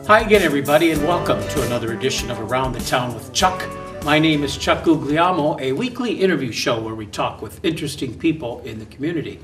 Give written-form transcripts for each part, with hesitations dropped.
Hi again, everybody, and welcome to another edition of Around the Town with Chuck. My name is Chuck Guglielmo, a weekly interview show where we talk with interesting people in the community.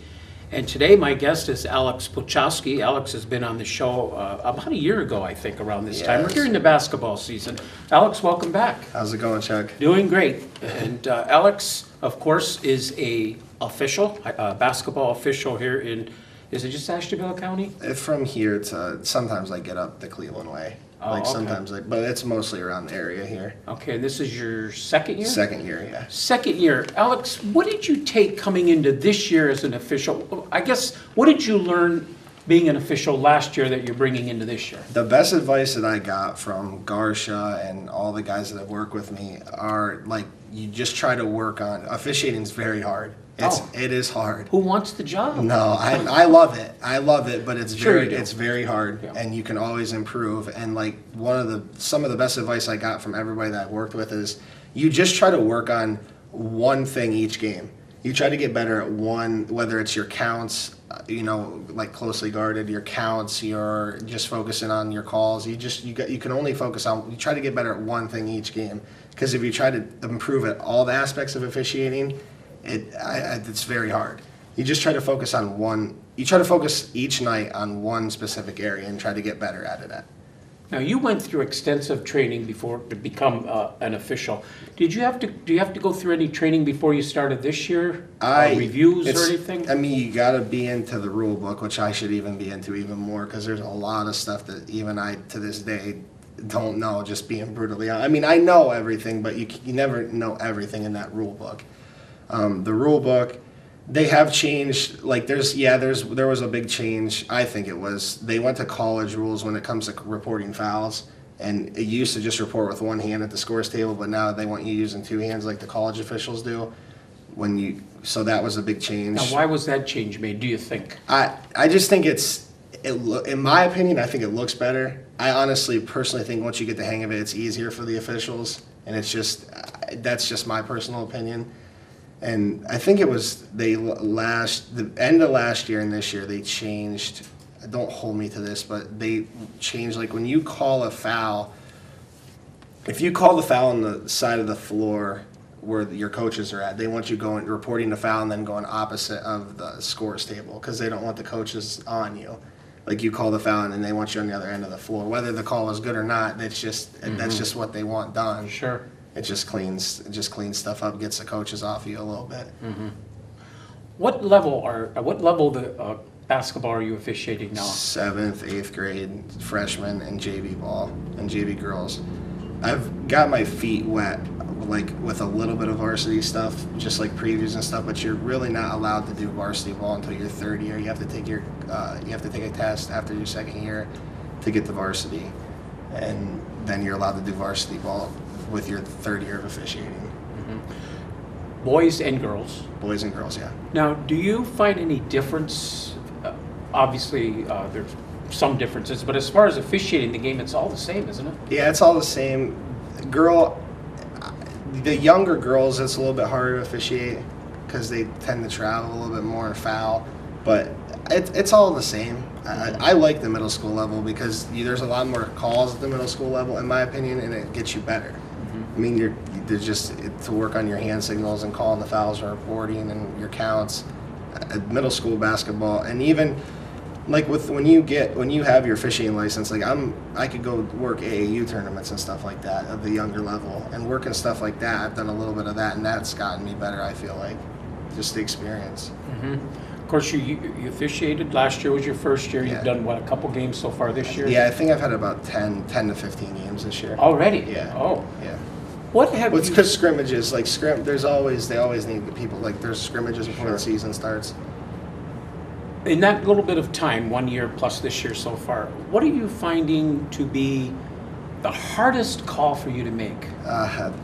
And today my guest is Alex Polchosky. Alex has been on the show about a year ago, I think, around this time. We're during the basketball season. Alex, welcome back. How's it going, Chuck? Doing great. And Alex, of course, is a basketball official here in, is it just Ashtabula County? From here to, sometimes I get up the Cleveland way. Okay. Sometimes, but it's mostly around the area here. Okay, and this is your second year? Second year, yeah. Second year. Alex, what did you take coming into this year as an official? I guess, what did you learn being an official last year that you're bringing into this year? The best advice that I got from Garsha and all the guys that have worked with me are, like, you just try to work on, officiating is very hard. It is hard. Who wants the job? No, I love it. I love it, but it's It's very hard, yeah. And you can always improve. And like some of the best advice I got from everybody that I've worked with is you just try to work on one thing each game. You try to get better at one, whether it's your counts, like closely guarded, your counts, you're just focusing on your calls. You can only focus on, you try to get better at one thing each game. Because if you try to improve at all the aspects of officiating, it's very hard. You just try to focus on one. You try to focus each night on one specific area and try to get better at it. Now, you went through extensive training before to become an official. Do you have to go through any training before you started this year? Reviews or anything? I mean, you got to be into the rule book, which I should even be into even more, because there's a lot of stuff that even I, to this day, don't know, just being brutally honest. I mean, I know everything, but you never know everything in that rule book. The rule book, they have changed. Like there was a big change. I think it was they went to college rules when it comes to reporting fouls, and it used to just report with one hand at the scores table, but now they want you using two hands like the college officials do. So that was a big change. Now, why was that change made, do you think? I just think in my opinion, I think it looks better. I honestly, personally think once you get the hang of it, it's easier for the officials, and that's just my personal opinion. And I think it was the end of last year and this year they changed. Don't hold me to this, but they changed, like when you call a foul, if you call the foul on the side of the floor where your coaches are at, they want you going reporting the foul and then going opposite of the scores table because they don't want the coaches on you. Like you call the foul and they want you on the other end of the floor. Whether the call is good or not, that's just what they want done. Sure. It just cleans stuff up, gets the coaches off you a little bit. Mm-hmm. What level the basketball are you officiating now? 7th, 8th grade, freshman, and JV ball and JV girls. I've got my feet wet, like with a little bit of varsity stuff, just like previews and stuff. But you're really not allowed to do varsity ball until your third year. You have to take a test after your second year to get the varsity, and then you're allowed to do varsity ball with your third year of officiating. Mm-hmm. Boys and girls? Boys and girls, yeah. Now, do you find any difference? Obviously, there's some differences, but as far as officiating the game, it's all the same, isn't it? Yeah, it's all the same. The younger girls, it's a little bit harder to officiate because they tend to travel a little bit more and foul, but it's all the same. I like the middle school level because there's a lot more calls at the middle school level, in my opinion, and it gets you better. Mm-hmm. I mean, there's just to work on your hand signals and calling the fouls and reporting and your counts. Middle school basketball, and even like when you have your officiating license, like I could go work AAU tournaments and stuff like that at the younger level, and working stuff like that. I've done a little bit of that, and that's gotten me better. I feel like just the experience. Mm-hmm. Of course, you officiated. Last year was your first year. Yeah. You've done, what, a couple games so far this year? Yeah, I think I've had about 10 to 15 games this year. Already? Yeah. Oh. Yeah. It's because scrimmages, like they always need people, like there's scrimmages before the season starts. In that little bit of time, 1 year plus this year so far, what are you finding to be the hardest call for you to make?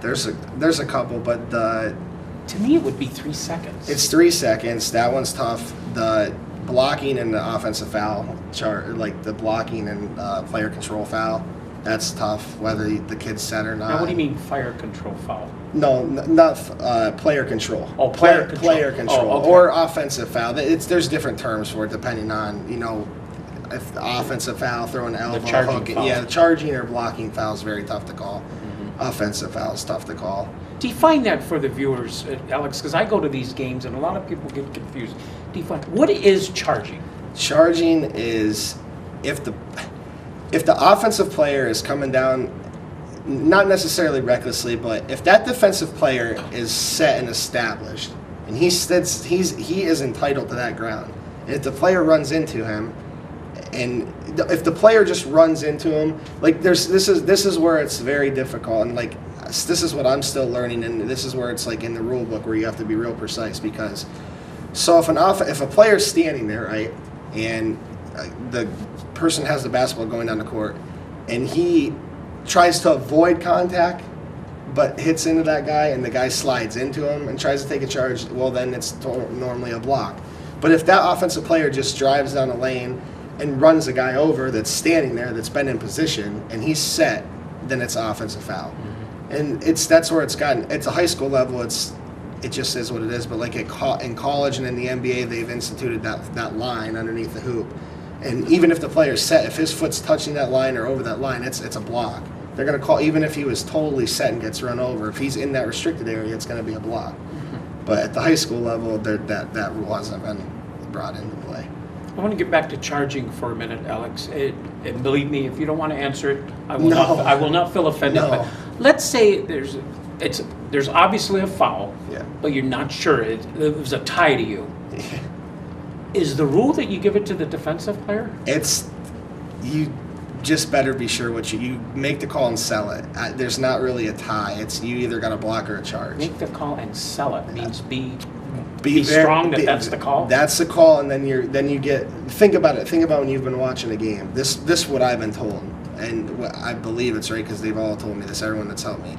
There's a couple, but to me it would be 3 seconds. It's 3 seconds. That one's tough. The blocking and the offensive foul chart, like the blocking and player control foul, that's tough, whether the kid's set or not. Now, what do you mean fire control foul? No, not player control. Oh, player control. Player control, oh, okay. Or offensive foul. There's different terms for it depending on, if the offensive foul, throwing an elbow, charging hooking. foul. Yeah, the charging or blocking foul is very tough to call. Offensive foul is tough to call. Define that for the viewers, Alex, because I go to these games and a lot of people get confused. Define, what is charging? Charging is if the offensive player is coming down, not necessarily recklessly, but if that defensive player is set and established, and he is entitled to that ground. And if the player runs into him, and if the player just runs into him, like this is where it's very difficult, and like this is what I'm still learning, and this is where it's like in the rule book where you have to be real precise, because so if a player's standing there, right, and the person has the basketball going down the court, and he tries to avoid contact, but hits into that guy, and the guy slides into him and tries to take a charge, well, then it's normally a block. But if that offensive player just drives down a lane and runs a guy over that's standing there, that's been in position, and he's set, then it's offensive foul. And that's where it's gotten. It's a high school level. It just is what it is. But like in college and in the NBA, they've instituted that line underneath the hoop. And even if the player's set, if his foot's touching that line or over that line, it's a block. They're going to call, even if he was totally set and gets run over, if he's in that restricted area, it's going to be a block. But at the high school level, that rule hasn't been brought into play. I want to get back to charging for a minute, Alex. And believe me, if you don't want to answer it, I will not feel offended. No. But let's say there's obviously a foul, Yeah. but you're not sure. It was a tie to you. Is the rule that you give it to the defensive player? You just better be sure what you make the call and sell it. There's not really a tie. It's you either got a block or a charge. Make the call and sell it means be Be strong that that's the call. That's the call, and then you get. Think about it. Think about when you've been watching a game. This what I've been told, and I believe it's right because they've all told me this. Everyone that's helped me,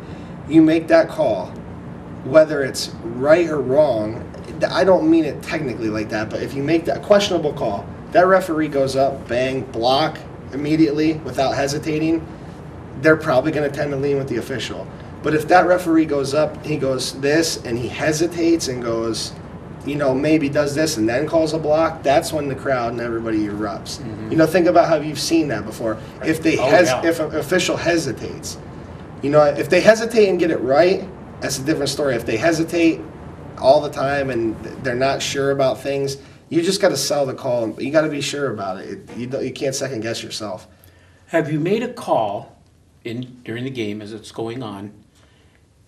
you make that call, whether it's right or wrong. I don't mean it technically like that, but if you make that questionable call, that referee goes up, bang, block immediately without hesitating. They're probably going to tend to lean with the official. But if that referee goes up, he goes this, and he hesitates and goes, maybe does this and then calls a block, that's when the crowd and everybody erupts. Mm-hmm. Think about how you've seen that before. If if an official hesitates, if they hesitate and get it right, that's a different story. If they hesitate all the time and they're not sure about things, you just got to sell the call. You got to be sure about it. You can't second guess yourself. Have you made a call during the game as it's going on,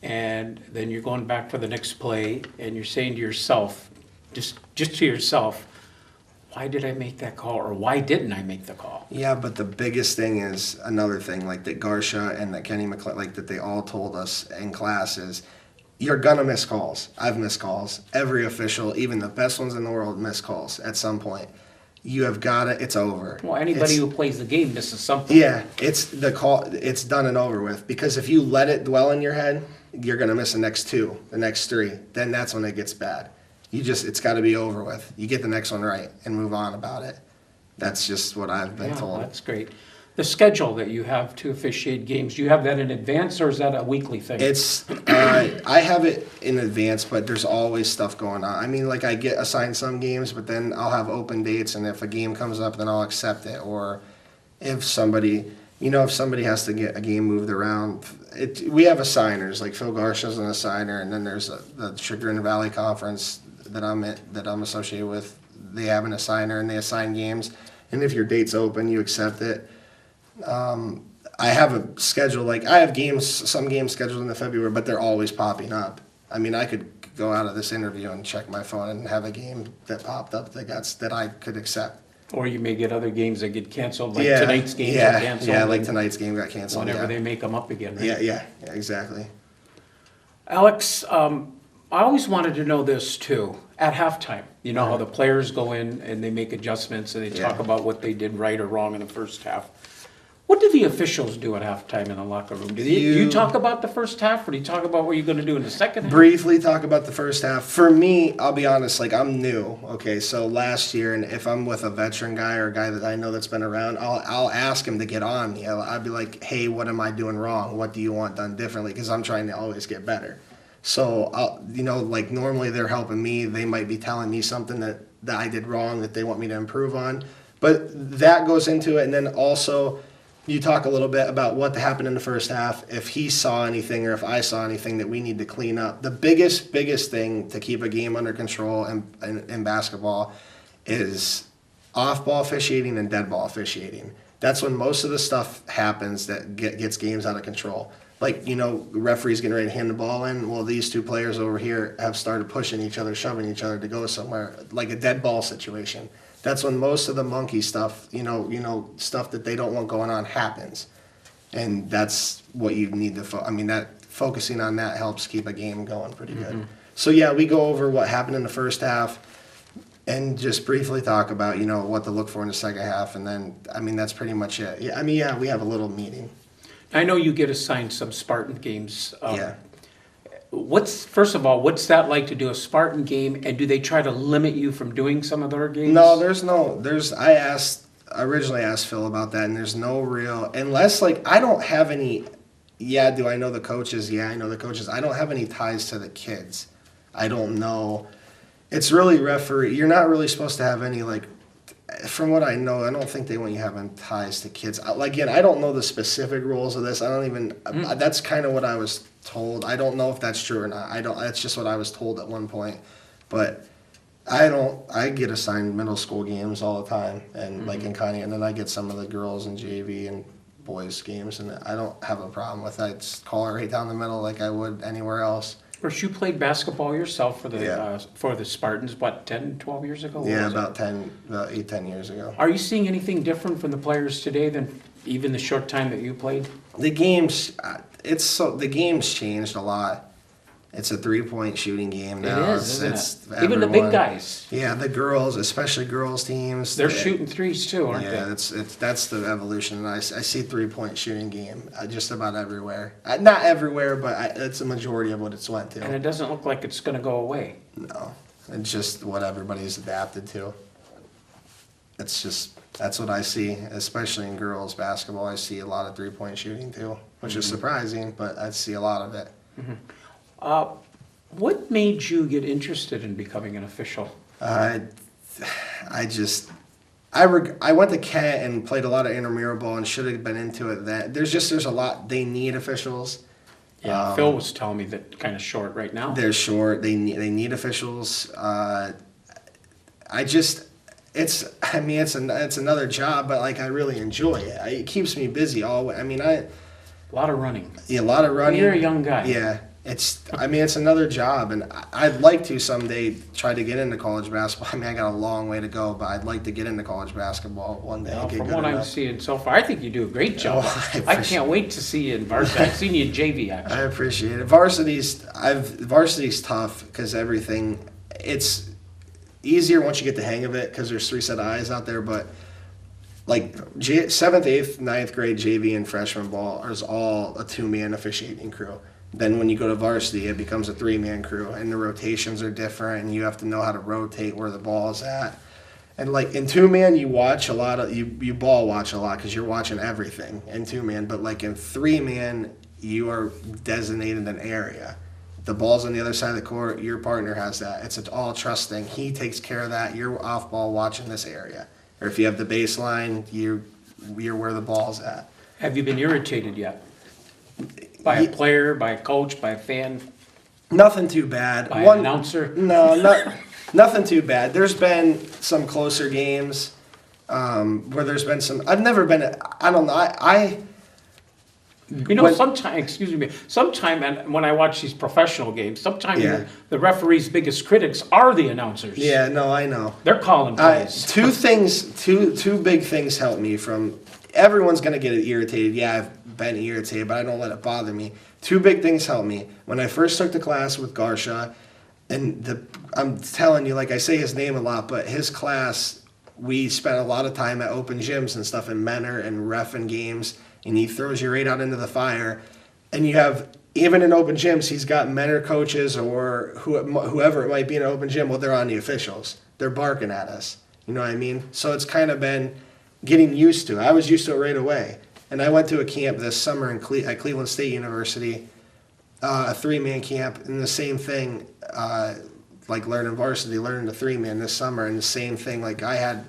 and then you're going back for the next play, and you're saying to yourself, just to yourself, why did I make that call, or why didn't I make the call? Yeah, but the biggest thing is another thing, like that Garsha and that Kenny McClellan, like that they all told us in class is, you're gonna miss calls. I've missed calls. Every official, even the best ones in the world, miss calls at some point. You have got it. It's over. Well, anybody who plays the game misses something. Yeah, it's the call. It's done and over with. Because if you let it dwell in your head, you're gonna miss the next two, the next three. Then that's when it gets bad. It's got to be over with. You get the next one right and move on about it. That's just what I've been told. That's great. The schedule that you have to officiate games, do you have that in advance, or is that a weekly thing? It's I have it in advance, but there's always stuff going on. I mean, like I get assigned some games, but then I'll have open dates, and if a game comes up, then I'll accept it. Or if somebody has to get a game moved around, we have assigners. Like Phil Garsha's an assigner, and then there's the Chagrin Valley Conference that I'm associated with. They have an assigner, and they assign games. And if your date's open, you accept it. I have a schedule, like I have some games scheduled in February, but they're always popping up. I mean, I could go out of this interview and check my phone and have a game that popped up that I could accept. Or you may get other games that get canceled, like tonight's game got canceled. Yeah, like tonight's game got canceled. Whenever they make them up again, right? Yeah, exactly. Alex, I always wanted to know this too. At halftime, how the players go in and they make adjustments and they talk about what they did right or wrong in the first half. What do the officials do at halftime in the locker room? Do you talk about the first half, or do you talk about what you're going to do in the second half? Briefly talk about the first half. For me, I'll be honest, like I'm new. Okay, so last year, and if I'm with a veteran guy or a guy that I know that's been around, I'll ask him to get on me. I'll be like, hey, what am I doing wrong? What do you want done differently? Because I'm trying to always get better. So, like normally they're helping me. They might be telling me something that I did wrong that they want me to improve on. But that goes into it, and then also you talk a little bit about what happened in the first half, if he saw anything or if I saw anything that we need to clean up. The biggest thing to keep a game under control in basketball is off-ball officiating and dead ball officiating. That's when most of the stuff happens that gets games out of control. Like, referees getting ready to hand the ball in. Well, these two players over here have started pushing each other, shoving each other to go somewhere, like a dead ball situation. That's when most of the monkey stuff, stuff that they don't want going on happens. And that's what you need to focusing on that helps keep a game going pretty good. So, yeah, we go over what happened in the first half and just briefly talk about, what to look for in the second half. And then, that's pretty much it. Yeah, we have a little meeting. I know you get assigned some Spartan games. Yeah. First of all, what's that like to do a Spartan game, and do they try to limit you from doing some of their games? No, I originally asked Phil about that, and there's no real, unless I don't have any, do I know the coaches? Yeah, I know the coaches. I don't have any ties to the kids. I don't know. It's really referee. You're not really supposed to have any, from what I know, I don't think they want you having ties to kids. Again, I don't know the specific rules of this. I don't even, that's kind of what I was told. I don't know if that's true or not. That's just what I was told at one point. But I get assigned middle school games all the time, and in Conneaut, and then I get some of the girls and JV and boys games, and I don't have a problem with that. I just call it right down the middle like I would anywhere else. Of course, you played basketball yourself for the Spartans, 10, 12 years ago? Yeah, about 8, 10 years ago. Are you seeing anything different from the players today than even the short time that you played? The game's changed a lot. It's a 3-point shooting game now. It is, isn't it? Even the big guys. Yeah, the girls, especially girls teams. They're shooting threes too, aren't they? Yeah, that's the evolution. And I see 3-point shooting game just about everywhere. Not everywhere, but it's a majority of what it's went to. And it doesn't look like it's going to go away. No, it's just what everybody's adapted to. That's what I see, especially in girls basketball. I see a lot of 3-point shooting too, which is surprising, but I see a lot of it. What made you get interested in becoming an official? I went to Kent and played a lot of intramural ball and should have been into it then. There's a lot. They need officials. Yeah, Phil was telling me that kind of short right now. They're short. They need officials. It's another job, but I really enjoy it. It keeps me busy always. A lot of running. Yeah, a lot of running. You're a young guy. Yeah. It's another job, and I'd like to someday try to get into college basketball. I got a long way to go, but I'd like to get into college basketball one day. Well, from what I'm seeing so far, I think you do a great job. I can't wait to see you in varsity. I've seen you in JV, actually. I appreciate it. Varsity tough because it's easier once you get the hang of it because there's 3 set of eyes out there, but 7th, 8th, 9th grade JV and freshman ball is all a 2-man officiating crew. Then when you go to varsity, it becomes a 3-man crew, and the rotations are different, and you have to know how to rotate where the ball is at. And in 2-man, you watch a lot of you ball watch a lot because you're watching everything in 2-man. But in 3-man, you are designated an area. The ball's on the other side of the court. Your partner has that. It's all trust thing. He takes care of that. You're off ball watching this area, or if you have the baseline, you're where the ball's at. Have you been irritated yet? By a player, by a coach, by a fan? Nothing too bad. By an announcer? No, nothing too bad. There's been some closer games where there's been some. I've never been. I don't know. Sometimes when I watch these professional games, sometimes the referee's biggest critics are the announcers. Yeah, no, I know. They're calling plays. Two big things help me from. Everyone's going to get irritated. Yeah, I've been irritated, but I don't let it bother me. 2 big things help me. When I first took the class with Garsha, and I'm telling you, I say his name a lot, but his class, we spent a lot of time at open gyms and stuff in Menor and reffing games, and he throws you right out into the fire. And you have, even in open gyms, he's got Menor coaches or whoever it might be in an open gym. Well, they're on the officials. They're barking at us. You know what I mean? So it's kind of been getting used to. I was used to it right away. And I went to a camp this summer at Cleveland State University, a 3-man camp, and the same thing, learning varsity, learning the 3-man this summer, and the same thing, I had,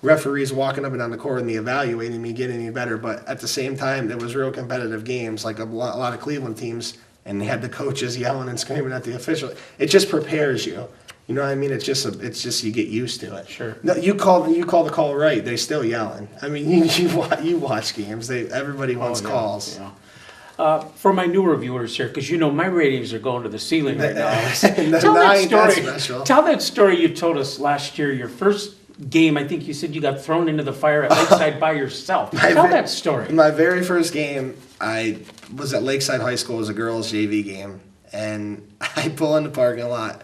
referees walking up and down the court and me evaluating me, getting me better. But at the same time, there was real competitive games, like a lot of Cleveland teams, and they had the coaches yelling and screaming at the official. It just prepares you. You know what I mean? It's just you get used to it. Sure. No, you call the call right. They still yelling. I mean, you watch games. Everybody wants calls. Yeah. For my newer viewers here, because my ratings are going to the ceiling right now. Tell that story you told us last year. Your first game, I think you said you got thrown into the fire at Lakeside by yourself. Tell that story. My very first game, I was at Lakeside High School. It was a girls' JV game, and I pull in the parking lot.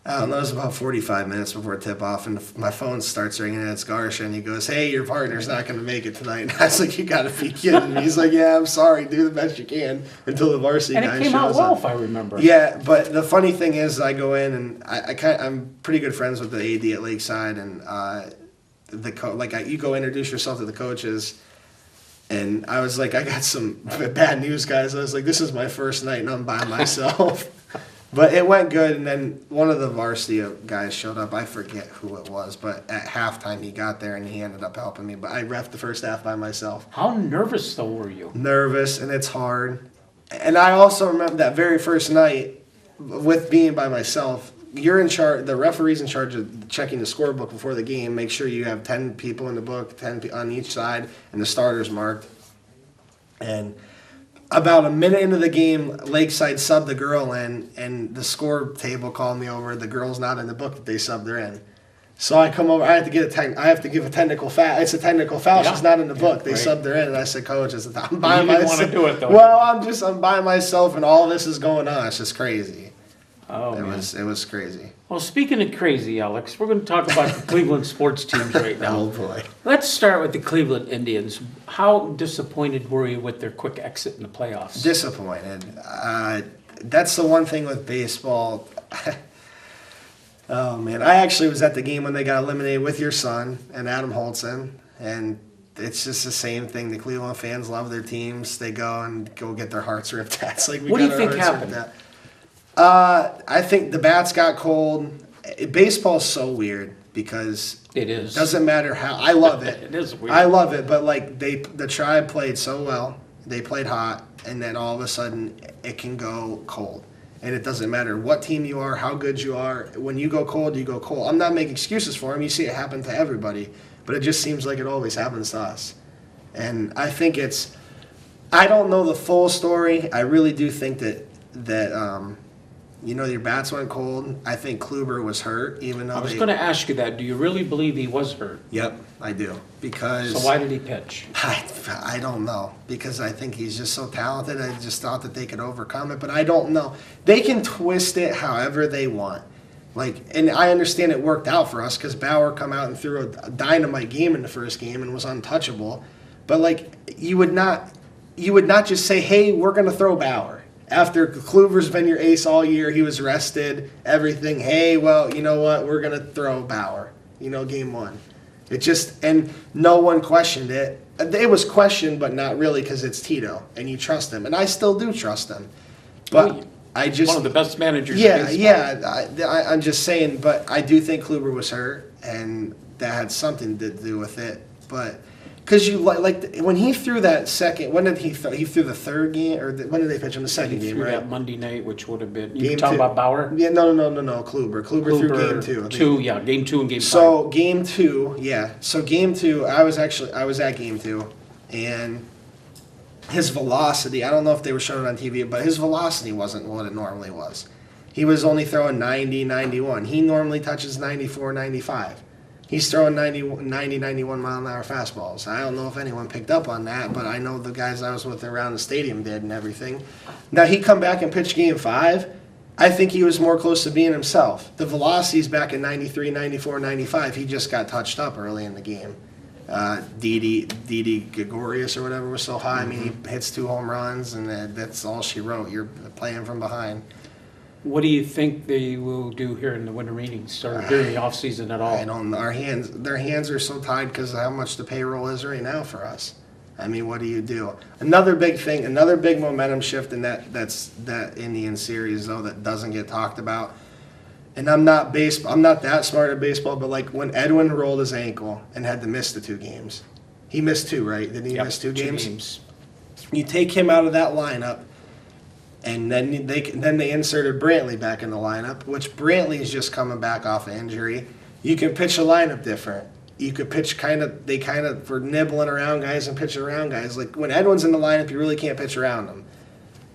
I don't know, it was about 45 minutes before tip-off, and my phone starts ringing, and it's Garsha, and he goes, "Hey, your partner's not going to make it tonight." And I was like, "You got to be kidding me." He's like, "Yeah, I'm sorry. Do the best you can until the varsity guy shows up." And it came out well, if I remember. Yeah, but the funny thing is, I go in, and I'm pretty good friends with the AD at Lakeside, and you go introduce yourself to the coaches, and I was like, "I got some bad news, guys." I was like, "This is my first night, and I'm by myself." But it went good, and then one of the varsity guys showed up. I forget who it was, but at halftime he got there, and he ended up helping me. But I reffed the first half by myself. How nervous, though, were you? Nervous, and it's hard. And I also remember that very first night, with being by myself, you're in charge. The referee's in charge of checking the scorebook before the game. Make sure you have 10 people in the book, 10 on each side, and the starters marked. And about a minute into the game, Lakeside subbed the girl in, and the score table called me over. The girl's not in the book that they subbed her in. So I come over. I have to give a technical foul. It's a technical foul. Yeah. She's not in the book. They subbed her in, and I said, "Coach, I'm by myself." You didn't want to do it, though. Well, I'm by myself, and all this is going on. It's just crazy. Oh, it was crazy. Well, speaking of crazy, Alex, we're going to talk about the Cleveland sports teams right now. Oh, boy. Let's start with the Cleveland Indians. How disappointed were you with their quick exit in the playoffs? Disappointed. That's the one thing with baseball. Oh, man. I actually was at the game when they got eliminated with your son and Adam Holtzen, and it's just the same thing. The Cleveland fans love their teams. They go get their hearts ripped at. It's like what do you think happened? I think the bats got cold. Baseball's so weird because it is. Doesn't matter how. I love it. It is weird. I love it, but like the Tribe played so well. They played hot, and then all of a sudden it can go cold. And it doesn't matter what team you are, how good you are. When you go cold, you go cold. I'm not making excuses for them. You see it happen to everybody, but it just seems like it always happens to us. And I think I don't know the full story. I really do think that your bats went cold. I think Kluber was hurt, even though I was going to ask you that. Do you really believe he was hurt? Yep, I do. Because so why did he pitch? I don't know. Because I think he's just so talented. I just thought that they could overcome it, but I don't know. They can twist it however they want. And I understand it worked out for us because Bauer come out and threw a dynamite game in the first game and was untouchable. But you would not just say, "Hey, we're going to throw Bauer." After Kluber's been your ace all year, he was rested, everything. Hey, well, you know what? We're going to throw Bauer, game one. And no one questioned it. It was questioned, but not really because it's Tito, and you trust him. And I still do trust him. But one of the best managers in baseball. Yeah. I'm just saying, but I do think Kluber was hurt, and that had something to do with it. But because when he threw that second, when did he threw the third game, or when did they pitch him the second game? Right, that Monday night, which would have been you talking about Bauer? Yeah, no, Kluber threw game two. Game two and game 5. So game two, yeah. So game two, I was at game two, and his velocity. I don't know if they were showing it on TV, but his velocity wasn't what it normally was. He was only throwing 90, 91. He normally touches 94, 95. He's throwing 90, 91 mile-an-hour fastballs. I don't know if anyone picked up on that, but I know the guys I was with around the stadium did and everything. Now, he come back and pitched game 5. I think he was more close to being himself. The velocity's back at 93, 94, 95. He just got touched up early in the game. Didi Gregorius or whatever was so high. I mean, he hits 2 home runs, and that's all she wrote. You're playing from behind. What do you think they will do here in the winter meetings or during the off season at all? I don't know. Their hands are so tied because of how much the payroll is right now for us. I mean, what do you do? Another big thing, another big momentum shift in that Indian series though that doesn't get talked about and I'm not that smart at baseball, but like when Edwin rolled his ankle and had to miss the 2 games, he missed 2, right? Didn't he miss 2 games? You take him out of that lineup, and then they inserted Brantley back in the lineup, which Brantley is just coming back off an injury. You can pitch a lineup different. You could pitch they were nibbling around guys and pitching around guys. Like when Edwin's in the lineup, you really can't pitch around him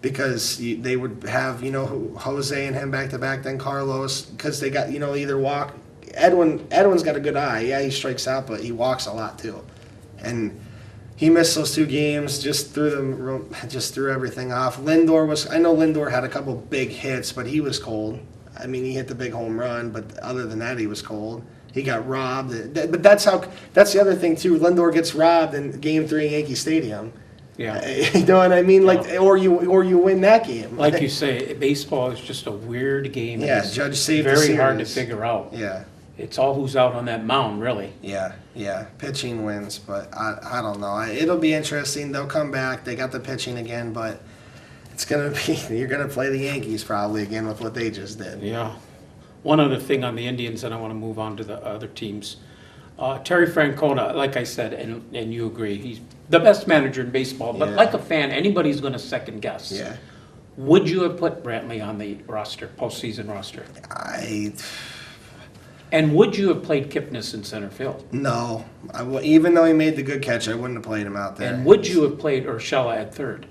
because they would have, Jose and him back to back, then Carlos, because they got, either walk. Edwin's got a good eye. Yeah, he strikes out, but he walks a lot too. And he missed those 2 games, just threw everything off. I know Lindor had a couple big hits, but he was cold. I mean, he hit the big home run, but other than that, he was cold. He got robbed. But that's the other thing too. Lindor gets robbed in Game 3 in Yankee Stadium. Yeah. You know what I mean? Like, or you win that game. Like you say, baseball is just a weird game. Yeah, It's Judge saved the series. very hard to figure out. Yeah. It's all who's out on that mound, really. Yeah. Pitching wins, but I don't know. It'll be interesting. They'll come back. They got the pitching again, but it's gonna be you're gonna play the Yankees probably again with what they just did. Yeah. One other thing on the Indians, and I want to move on to the other teams. Terry Francona, like I said, and you agree, he's the best manager in baseball. But like a fan, anybody's going to second guess. Yeah. Would you have put Brantley on the roster, postseason roster? And would you have played Kipnis in center field? No. Even though he made the good catch, I wouldn't have played him out there. And would you have played Urshela at third?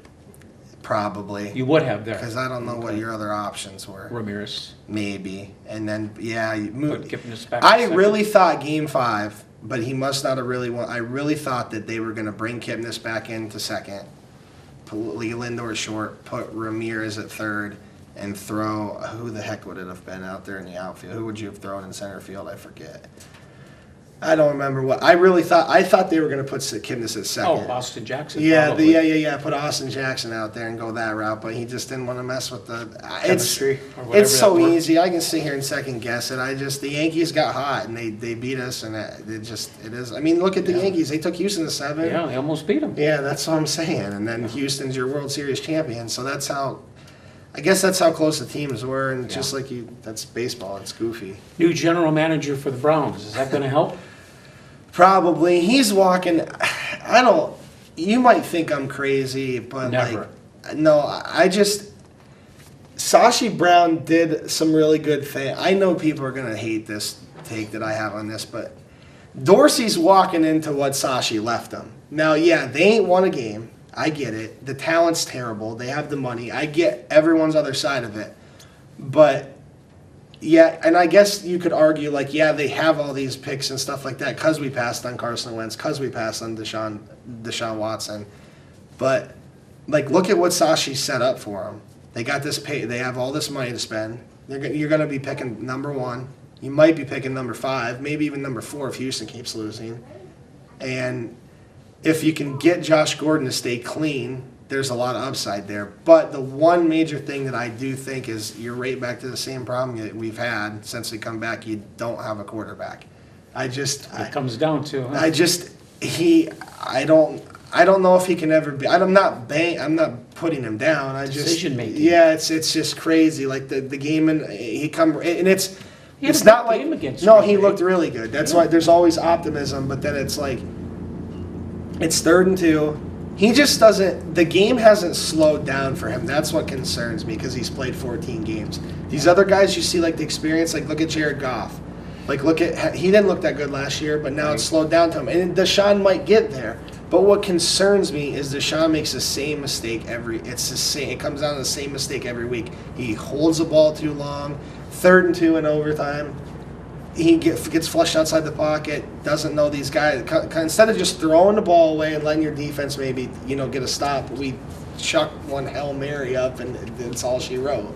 Probably. You would have there. Because I don't know what your other options were. Ramirez. Maybe. And then, Put Kipnis back I in really thought Game 5, but he must not have really I really thought that they were going to bring Kipnis back into second, put Lindor short, put Ramirez at third, and throw, who the heck would it have been out there in the outfield? Who would you have thrown in center field? I forget. I don't remember what. I thought they were going to put Kipnis at second. Oh, Austin Jackson. Yeah, probably. put Austin Jackson out there and go that route, but he just didn't want to mess with the Chemistry or whatever It's so that word. easy. I can sit here and second guess it. The Yankees got hot and they beat us, and it is. I mean, look at the Yankees. They took Houston to 7. Yeah, they almost beat him. Yeah, that's what I'm saying. And then Houston's your World Series champion, so that's how. I guess that's how close the teams were, and just like that's baseball. It's goofy. New general manager for the Browns. Is that going to help? Probably. He's walking. You might think I'm crazy, but Never. No, Sashi Brown did some really good things. I know people are going to hate this take that I have on this, but Dorsey's walking into what Sashi left him. Now, yeah, they ain't won a game. I get it. The talent's terrible. They have the money. I get everyone's other side of it. But, yeah, and I guess you could argue, they have all these picks and stuff like that because we passed on Carson Wentz, because we passed on Deshaun Watson. But, look at what Sashi set up for them. They got this pay. They have all this money to spend. You're going to be picking number 1. You might be picking number 5, maybe even number 4 if Houston keeps losing. And if you can get Josh Gordon to stay clean, there's a lot of upside there. But the one major thing that I do think is you're right back to the same problem that we've had since we come back. You don't have a quarterback. It comes down to. Huh? I don't know if he can ever be. I'm not putting him down. Decision making. Yeah, it's just crazy. Like the game, and it's He had it's a not good like game against no, Green he Bay. looked really good. That's why there's always optimism, but then it's like it's 3rd and 2. He just doesn't. The game hasn't slowed down for him. That's what concerns me because he's played 14 games. These other guys, you see, the experience. Look at Jared Goff. He didn't look that good last year, but now it's slowed down to him. And Deshaun might get there. But what concerns me is Deshaun makes the same mistake it's the same. It comes down to the same mistake every week. He holds the ball too long. 3rd and 2 in overtime. He gets flushed outside the pocket. Doesn't know these guys. Instead of just throwing the ball away and letting your defense maybe get a stop, we chuck one Hail Mary up and that's all she wrote.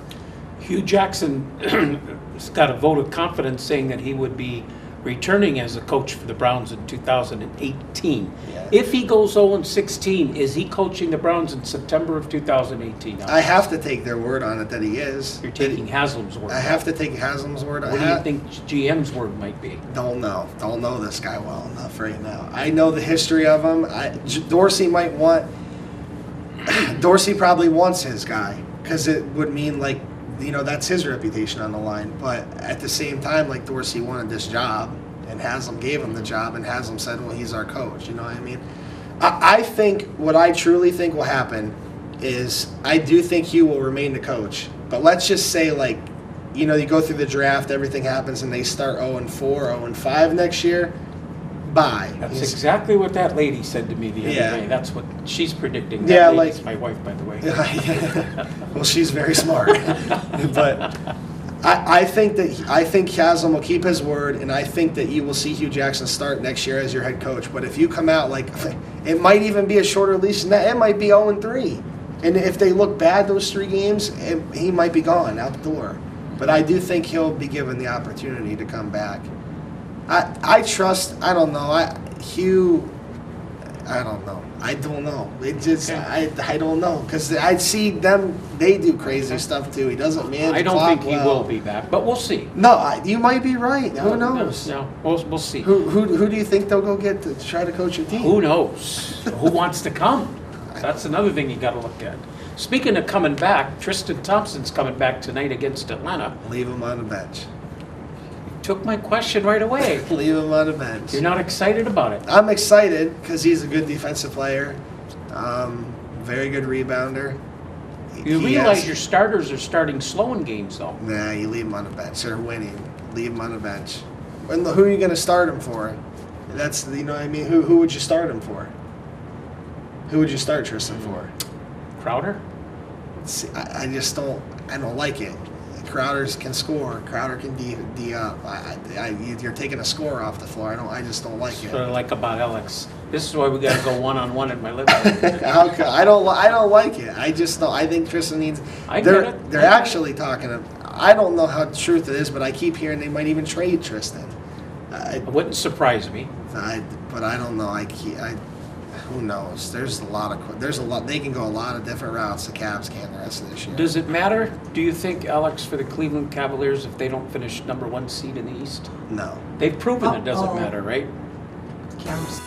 Hugh Jackson has got a vote of confidence saying that he would be returning as a coach for the Browns in 2018. Yeah. If he goes 0-16, is he coaching the Browns in September of 2018? I have to take their word on it that he is. You're taking Haslam's word. I have to take Haslam's word. What do you think GM's word might be? Don't know. Don't know this guy well enough right now. I know the history of him. Dorsey might want. Dorsey probably wants his guy because it would mean you know, that's his reputation on the line. But at the same time, like, Dorsey wanted this job, and Haslam gave him the job, and Haslam said, well, he's our coach. You know what I mean? I think what I truly think will happen is I do think Hugh will remain the coach. But let's just say, like, you know, you go through the draft, everything happens, and they start 0-4, 0-5 next year. Bye. That's exactly what that lady said to me the other Yeah. day. That's what she's predicting. Yeah, That lady's like- my wife, by the way. Well, she's very smart. But I think Haslam will keep his word, and I think that you will see Hugh Jackson start next year as your head coach. But if you come out like, it might even be a shorter leash than that. It might be 0-3. And if they look bad those 3 games, he might be gone out the door. But I do think he'll be given the opportunity to come back. I trust, I don't know, Hugh, I don't know. I don't know. It just, I don't know. Because I see them, they do crazy stuff too. He doesn't manage I the don't clock think he well. will be back, but we'll see. No, you might be right. Who knows? No, we'll see. Who do you think they'll go get to try to coach your team? Who knows? Who wants to come? That's another thing you got to look at. Speaking of coming back, Tristan Thompson's coming back tonight against Atlanta. Leave him on the bench. Took my question right away. Leave him on the bench. You're not excited about it? I'm excited because he's a good defensive player, very good rebounder. You realize your starters are starting slow in games, though. Nah, you leave him on the bench. They're winning. Leave him on the bench. Who are you going to start him for? That's, you know what I mean? Who would you start him for? Who would you start Tristan for? Crowder? See, I just don't. I don't like it. Crowder can score. Crowder can D up. You're taking a score off the floor. I just don't like it. Sort of like about Alex. This is why we got to go one-on-one in my living room. I don't like it. I just don't. I think Tristan needs. I get it. They're actually talking. I don't know how truth it is, but I keep hearing they might even trade Tristan. It wouldn't surprise me. But I don't know. Who knows? There's a lot. They can go a lot of different routes. The Cavs can the rest of this year. Does it matter, do you think, Alex, for the Cleveland Cavaliers if they don't finish #1 seed in the East? No. They've proven it doesn't matter, right? Cavs.